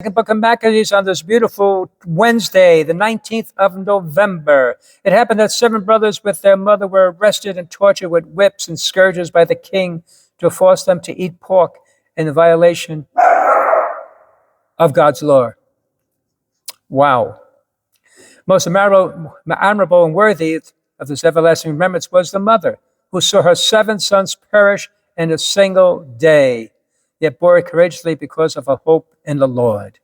Second book of Maccabees on this beautiful Wednesday, the 19th of November. It happened that 7 brothers with their mother were arrested and tortured with whips and scourges by the king to force them to eat pork in violation of God's law. Wow. Most honorable and worthy of this everlasting remembrance was the mother, who saw her 7 sons perish in a single day, yet bore it courageously because of her hope in the Lord.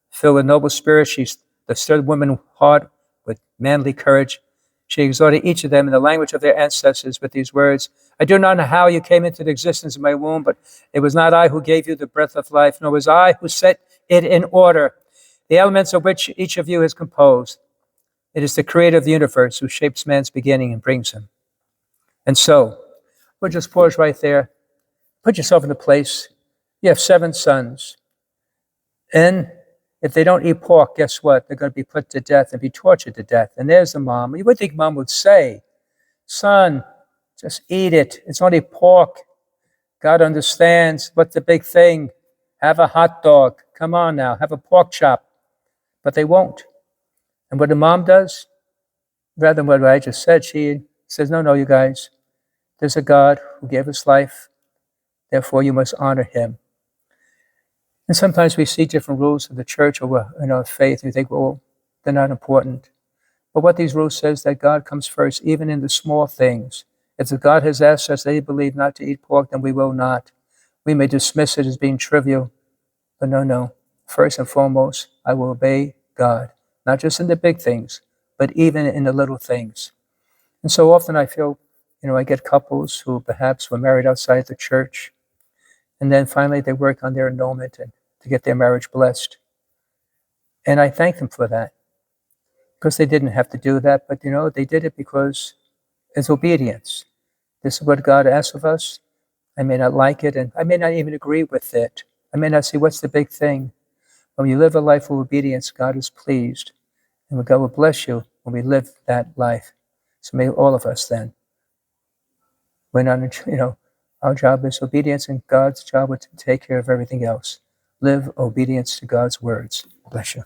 Filled with noble spirit, she stirred women's heart with manly courage. She exhorted each of them in the language of their ancestors with these words: I do not know how you came into the existence of my womb, but it was not I who gave you the breath of life, nor was I who set it in order, the elements of which each of you is composed. It is the creator of the universe who shapes man's beginning and brings him. And so, we'll just pause right there. Put yourself in the place. You have 7 sons. And if they don't eat pork, guess what? They're going to be put to death and be tortured to death. And there's the mom. You would think mom would say, son, just eat it. It's only pork. God understands. What's the big thing? Have a hot dog. Come on now, have a pork chop. But they won't. And what the mom does, rather than what I just said, she says, no, you guys, there's a God who gave us life. Therefore, you must honor him. And sometimes we see different rules of the church or in our faith, and we think, well, they're not important. But what these rules says that God comes first, even in the small things. If the God has asked us, they believe not to eat pork, then we will not. We may dismiss it as being trivial, but no. First and foremost, I will obey God, not just in the big things, but even in the little things. And so often I feel, I get couples who perhaps were married outside the church, and then finally they work on their annulment and to get their marriage blessed. And I thank them for that, because they didn't have to do that, but they did it because it's obedience. This is what God asks of us. I may not like it, and I may not even agree with it. I may not see what's the big thing. When you live a life of obedience, God is pleased. And God will bless you when we live that life. So may all of us then, when our job is obedience, and God's job is to take care of everything else. Live obedience to God's words. Bless you.